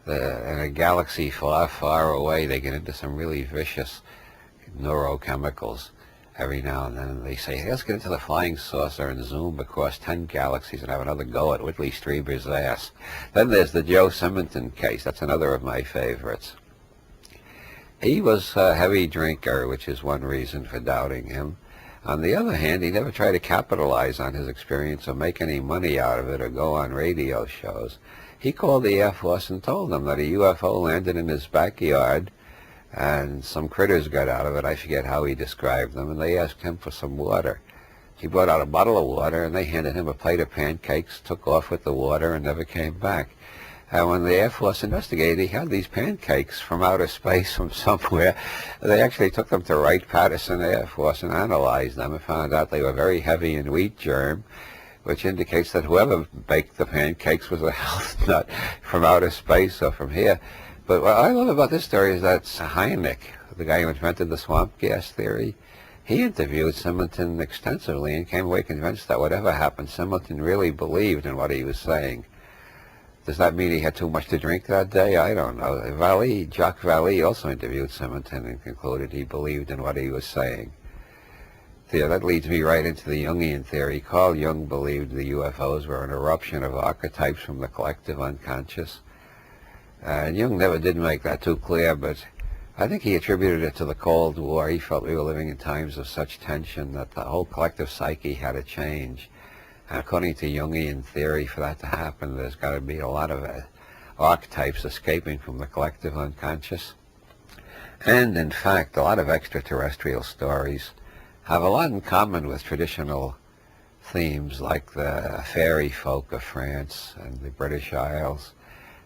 In a galaxy far, far away, they get into some really vicious neurochemicals every now and then. And they say, hey, let's get into the flying saucer and zoom across 10 galaxies and have another go at Whitley Strieber's ass. Then there's the Joe Simonton case. That's another of my favorites. He was a heavy drinker, which is one reason for doubting him. On the other hand, he never tried to capitalize on his experience or make any money out of it or go on radio shows. He called the Air Force and told them that a UFO landed in his backyard and some critters got out of it. I forget how he described them, and they asked him for some water. He brought out a bottle of water, and they handed him a plate of pancakes, took off with the water, and never came back. And when the Air Force investigated, he had these pancakes from outer space from somewhere. They actually took them to Wright-Patterson Air Force and analyzed them and found out they were very heavy in wheat germ, which indicates that whoever baked the pancakes was a health nut from outer space or from here. But what I love about this story is that Hynek, the guy who invented the swamp gas theory, he interviewed Simonton extensively and came away convinced that whatever happened, Simonton really believed in what he was saying. Does that mean he had too much to drink that day? I don't know. Jacques Vallée also interviewed Simonton and concluded he believed in what he was saying. Yeah, that leads me right into the Jungian theory. Carl Jung believed the UFOs were an eruption of archetypes from the collective unconscious. And Jung never did make that too clear, but I think he attributed it to the Cold War. He felt we were living in times of such tension that the whole collective psyche had to change. And according to Jungian theory, for that to happen, there's got to be a lot of archetypes escaping from the collective unconscious. And in fact, a lot of extraterrestrial stories have a lot in common with traditional themes like the fairy folk of France and the British Isles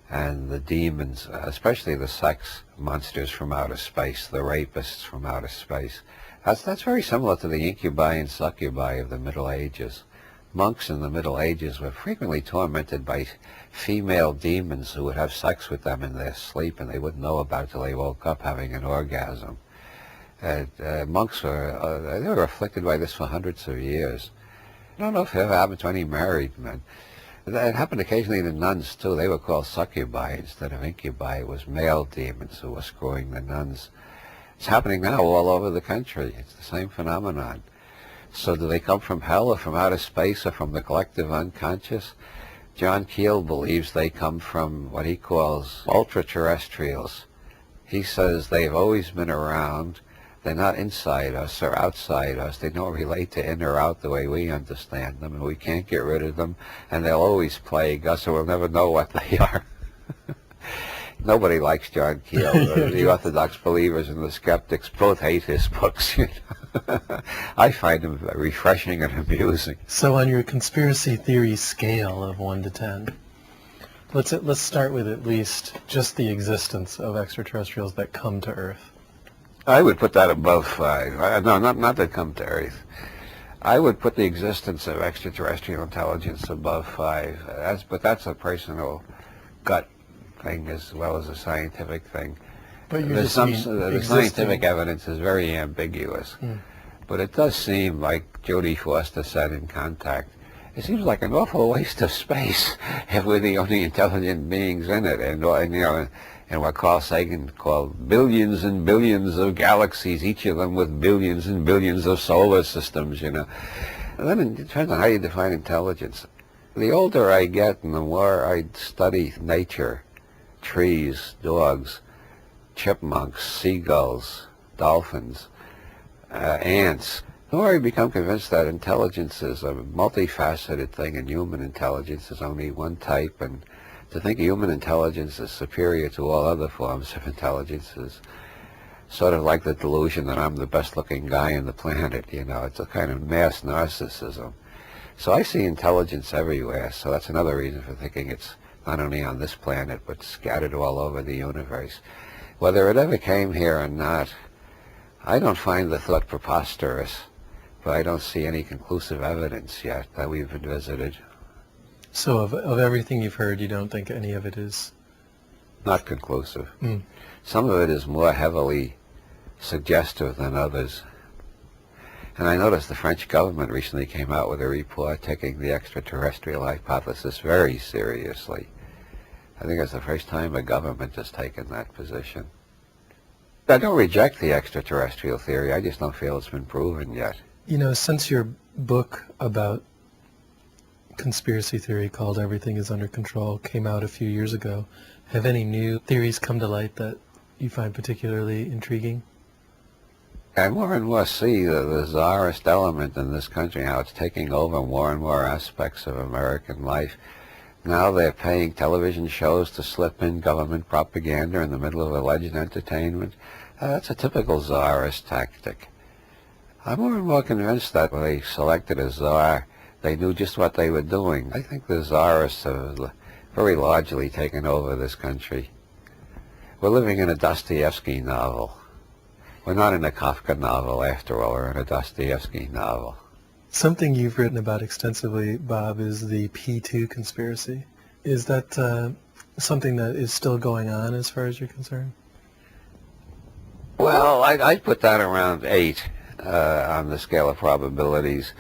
and the demons, especially the sex monsters from outer space, the rapists from outer space. That's very similar to the incubi and succubi of the Middle Ages. Monks in the Middle Ages were frequently tormented by female demons who would have sex with them in their sleep, and they wouldn't know about it till they woke up having an orgasm. Monks were afflicted by this for hundreds of years. I don't know if it ever happened to any married men. It happened occasionally to nuns too. They were called succubi instead of incubi. It was male demons who were screwing the nuns. It's happening now all over the country. It's the same phenomenon. So do they come from hell or from outer space or from the collective unconscious? John Keel believes they come from what he calls ultra-terrestrials. He says they've always been around. They're not inside us or outside us. They don't relate to in or out the way we understand them, and we can't get rid of them, and they'll always plague us, or we'll never know what they are. Nobody likes John Keel. The Orthodox believers and the skeptics both hate his books. I find them refreshing and amusing. So on your conspiracy theory scale of 1 to 10, let's start with at least just the existence of extraterrestrials that come to Earth. I would put that above 5. No, not that come to Earth. I would put the existence of extraterrestrial intelligence above 5. But that's a personal gut thing as well as a scientific thing. But the scientific evidence is very ambiguous. But it does seem, like Jodie Foster said in Contact, it seems like an awful waste of space if we're the only intelligent beings in it. And what Carl Sagan called billions and billions of galaxies, each of them with billions and billions of solar systems, And then it depends on how you define intelligence. The older I get and the more I study nature, trees, dogs, chipmunks, seagulls, dolphins, ants, the more I become convinced that intelligence is a multifaceted thing and human intelligence is only one type, and to think human intelligence is superior to all other forms of intelligence is sort of like the delusion that I'm the best-looking guy on the planet, It's a kind of mass narcissism. So I see intelligence everywhere, so that's another reason for thinking it's not only on this planet, but scattered all over the universe. Whether it ever came here or not, I don't find the thought preposterous, but I don't see any conclusive evidence yet that we've been visited. So of everything you've heard, you don't think any of it is? Not conclusive. Some of it is more heavily suggestive than others. And I noticed the French government recently came out with a report taking the extraterrestrial hypothesis very seriously. I think it's the first time a government has taken that position. I don't reject the extraterrestrial theory. I just don't feel it's been proven yet. You know, since your book about conspiracy theory called Everything is Under Control came out a few years ago, have any new theories come to light that you find particularly intriguing? I more and more see the czarist element in this country, how it's taking over more and more aspects of American life. Now they're paying television shows to slip in government propaganda in the middle of alleged entertainment. That's a typical czarist tactic. I'm more and more convinced that when they selected a czar, they knew just what they were doing. I think the czarists have very largely taken over this country. We're living in a Dostoevsky novel. We're not in a Kafka novel, after all. We're in a Dostoevsky novel. Something you've written about extensively, Bob, is the P2 conspiracy. Is that something that is still going on as far as you're concerned? Well, I'd put that around 8 on the scale of probabilities.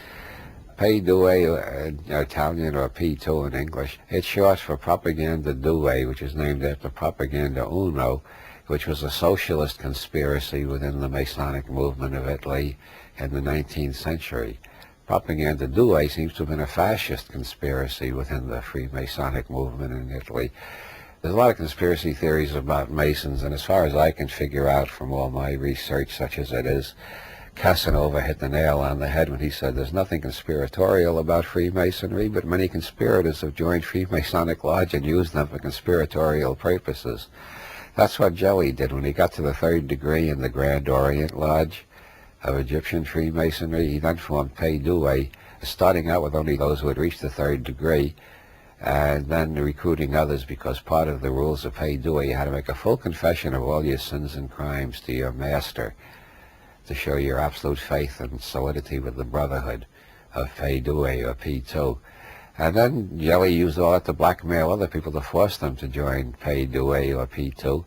P2 in Italian, or P2 in English. It's short for Propaganda Due, which is named after Propaganda Uno, which was a socialist conspiracy within the Masonic movement of Italy in the 19th century. Propaganda Due seems to have been a fascist conspiracy within the Freemasonic movement in Italy. There's a lot of conspiracy theories about Masons, and as far as I can figure out from all my research, such as it is, Casanova hit the nail on the head when he said there's nothing conspiratorial about Freemasonry, but many conspirators have joined Freemasonic Lodge and used them for conspiratorial purposes. That's what Jelly did when he got to the 3rd degree in the Grand Orient Lodge of Egyptian Freemasonry. He then formed Pei Due, starting out with only those who had reached the 3rd degree, and then recruiting others, because part of the rules of Pei Due, you had to make a full confession of all your sins and crimes to your master to show your absolute faith and solidity with the brotherhood of Pei Due, or P2. And then Jelly used all that to blackmail other people to force them to join Pei Due, or P2.